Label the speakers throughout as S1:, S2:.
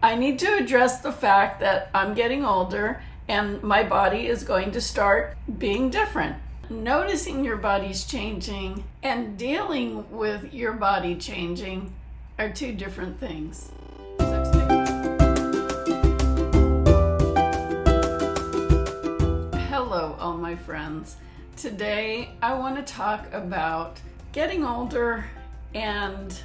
S1: I need to address the fact that I'm getting older and my body is going to start being different. Noticing your body's changing and dealing with your body changing are two different things. Hello, all my friends. Today I want to talk about getting older and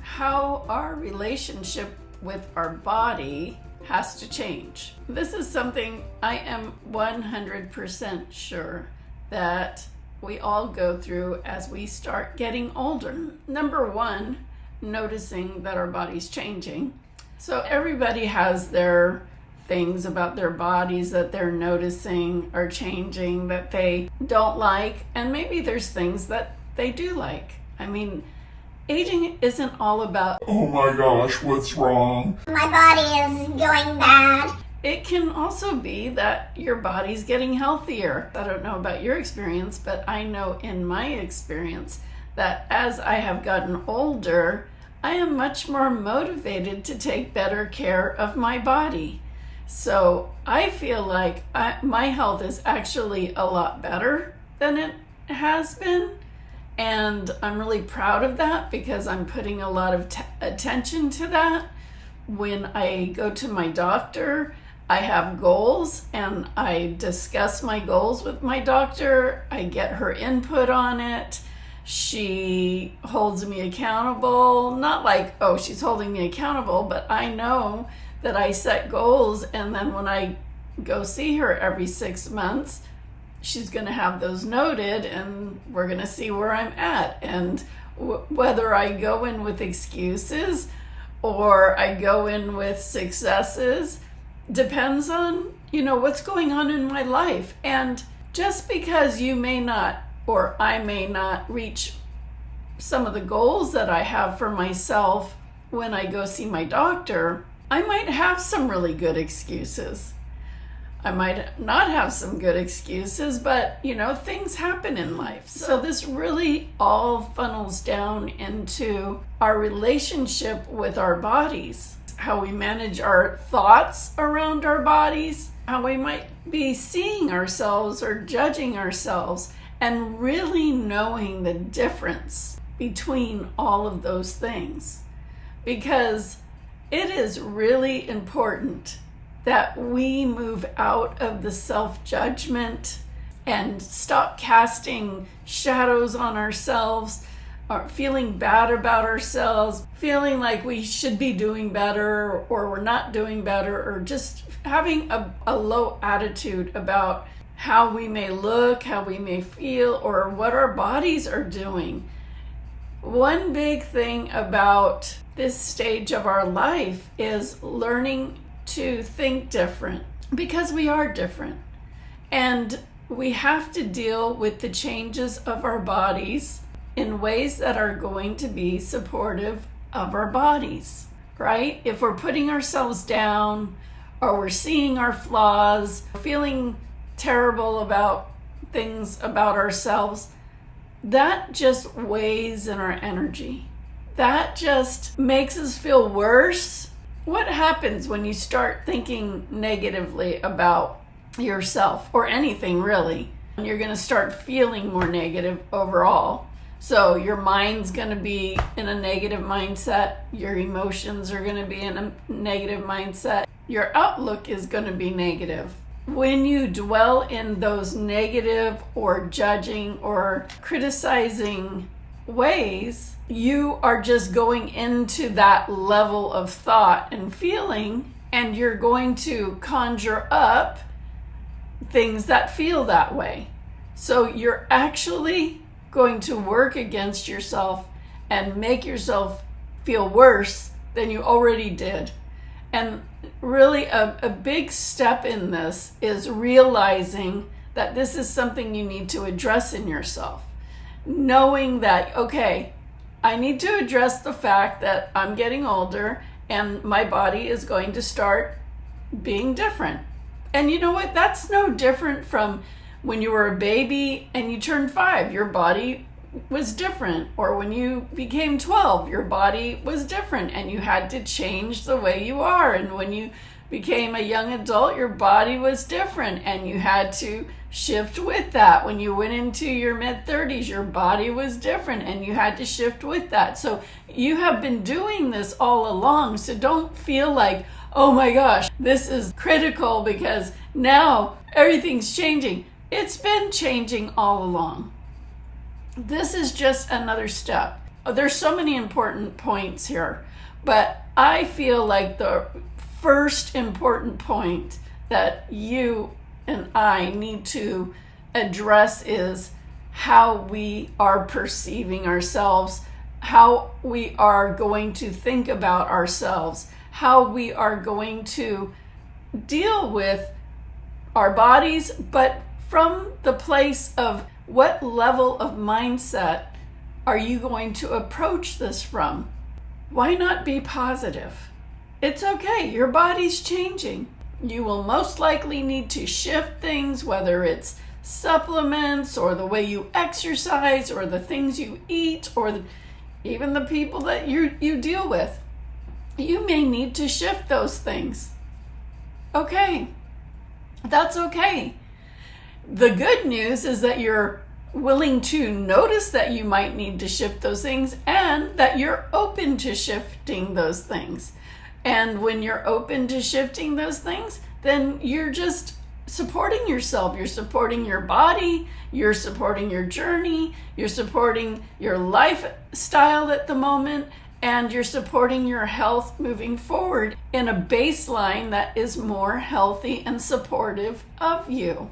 S1: how our relationship with our body has to change. This is something I am 100% sure that we all go through as we start getting older. Number one, noticing that our body's changing. So everybody has their things about their bodies that they're noticing are changing that they don't like, and maybe there's things that they do like. I mean, aging isn't all about,
S2: oh my gosh, what's wrong?
S3: My body is going bad.
S1: It can also be that your body's getting healthier. I don't know about your experience, but I know in my experience that as I have gotten older, I am much more motivated to take better care of my body. So I feel like my health is actually a lot better than it has been. And I'm really proud of that because I'm putting a lot of attention to that. When I go to my doctor, I have goals and I discuss my goals with my doctor. I get her input on it. She holds me accountable. Not like, oh, she's holding me accountable, but I know that I set goals, and then when I go see her every 6 months, she's going to have those noted, and we're going to see where I'm at. And whether I go in with excuses or I go in with successes depends on, what's going on in my life. And just because you may not, or I may not reach some of the goals that I have for myself when I go see my doctor, I might have some really good excuses. I might not have some good excuses, but things happen in life. So this really all funnels down into our relationship with our bodies, how we manage our thoughts around our bodies, how we might be seeing ourselves or judging ourselves, and really knowing the difference between all of those things. Because it is really important that we move out of the self-judgment and stop casting shadows on ourselves, or feeling bad about ourselves, feeling like we should be doing better or we're not doing better, or just having a low attitude about how we may look, how we may feel, or what our bodies are doing. One big thing about this stage of our life is learning to think different, because we are different and we have to deal with the changes of our bodies in ways that are going to be supportive of our bodies, right? If we're putting ourselves down or we're seeing our flaws, feeling terrible about things about ourselves, that just weighs in our energy. That just makes us feel worse. What happens when you start thinking negatively about yourself or anything really? You're going to start feeling more negative overall. So your mind's going to be in a negative mindset. Your emotions are going to be in a negative mindset. Your outlook is going to be negative. When you dwell in those negative or judging or criticizing ways, you are just going into that level of thought and feeling, and you're going to conjure up things that feel that way. So you're actually going to work against yourself and make yourself feel worse than you already did. And really a big step in this is realizing that this is something you need to address in yourself. Knowing that, okay, I need to address the fact that I'm getting older and my body is going to start being different. And you know what? That's no different from when you were a baby and you turned 5. Your body was different, or when you became 12, your body was different and you had to change the way you are. And when you became a young adult, your body was different and you had to shift with that. When you went into your mid-30s, your body was different and you had to shift with that. So you have been doing this all along. So don't feel like, oh my gosh, this is critical because now everything's changing. It's been changing all along. This is just another step. There's so many important points here, but I feel like the first important point that you and I need to address is how we are perceiving ourselves, how we are going to think about ourselves, how we are going to deal with our bodies, but from the place of what level of mindset are you going to approach this from? Why not be positive? It's okay. Your body's changing. You will most likely need to shift things, whether it's supplements or the way you exercise or the things you eat or even the people that you deal with. You may need to shift those things. Okay. That's okay. The good news is that you're willing to notice that you might need to shift those things and that you're open to shifting those things. And when you're open to shifting those things, then you're just supporting yourself. You're supporting your body. You're supporting your journey. You're supporting your lifestyle at the moment. And you're supporting your health moving forward in a baseline that is more healthy and supportive of you.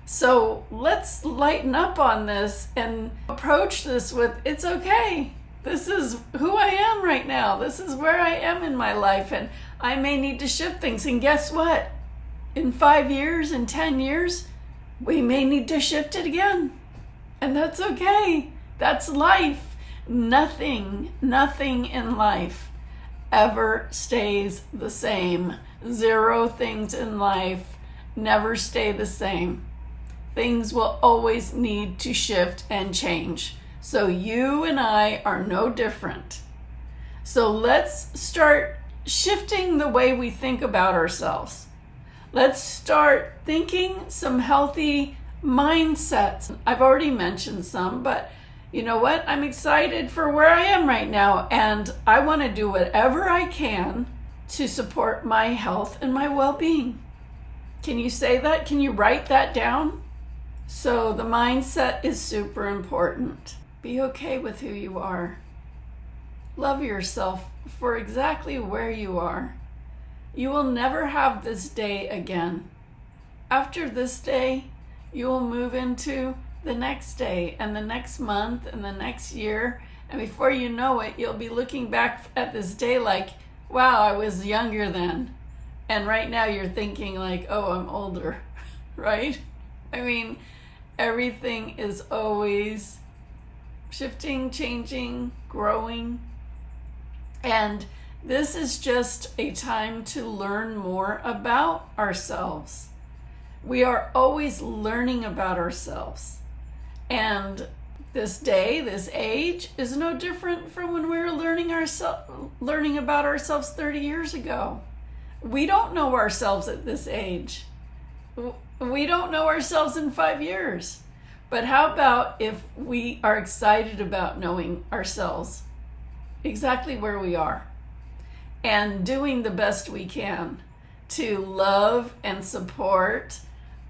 S1: So let's lighten up on this and approach this with, it's okay. This is who I am right now. This is where I am in my life, and I may need to shift things. And guess what? In 5 years, in 10 years, we may need to shift it again. And that's okay. That's life. Nothing in life ever stays the same. 0 things in life never stay the same. Things will always need to shift and change. So you and I are no different. So let's start shifting the way we think about ourselves. Let's start thinking some healthy mindsets. I've already mentioned some, but you know what? I'm excited for where I am right now, and I want to do whatever I can to support my health and my well-being. Can you say that? Can you write that down? So the mindset is super important. Be okay with who you are. Love yourself for exactly where you are. You will never have this day again. After this day, you will move into the next day and the next month and the next year. And before you know it, you'll be looking back at this day like, wow, I was younger then. And right now you're thinking like, oh, I'm older, right? I mean, everything is always shifting, changing, growing. And this is just a time to learn more about ourselves. We are always learning about ourselves. And this day, this age, is no different from when we were learning about ourselves 30 years ago. We don't know ourselves at this age. We don't know ourselves in 5 years. But how about if we are excited about knowing ourselves exactly where we are and doing the best we can to love and support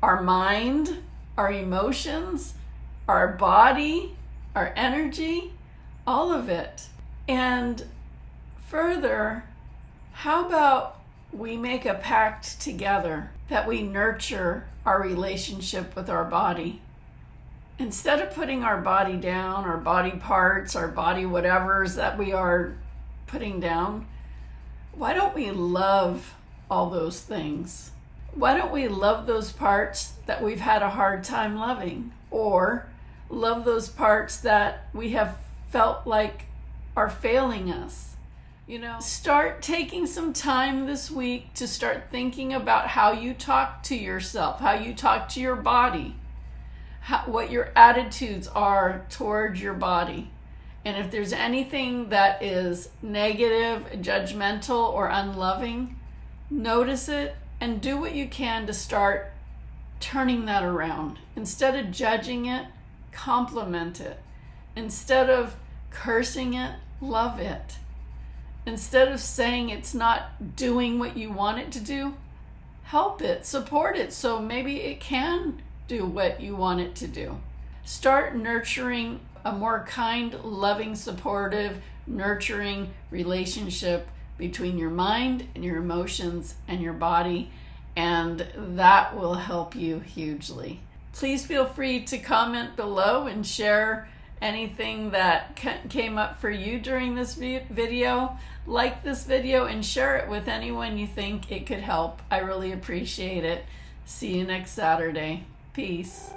S1: our mind, our emotions, our body, our energy, all of it. And further, how about we make a pact together that we nurture our relationship with our body? Instead of putting our body down, our body parts, our body whatevers that we are putting down, why don't we love all those things? Why don't we love those parts that we've had a hard time loving? Or love those parts that we have felt like are failing us? You know, start taking some time this week to start thinking about how you talk to yourself, how you talk to your body, what your attitudes are toward your body. And if there's anything that is negative, judgmental, or unloving, notice it and do what you can to start turning that around. Instead of judging it, compliment it. Instead of cursing it, love it. Instead of saying it's not doing what you want it to do, help it, support it, so maybe it can do what you want it to do. Start nurturing a more kind, loving, supportive, nurturing relationship between your mind and your emotions and your body, and that will help you hugely. Please feel free to comment below and share anything that came up for you during this video. Like this video and share it with anyone you think it could help. I really appreciate it. See you next Saturday. Peace.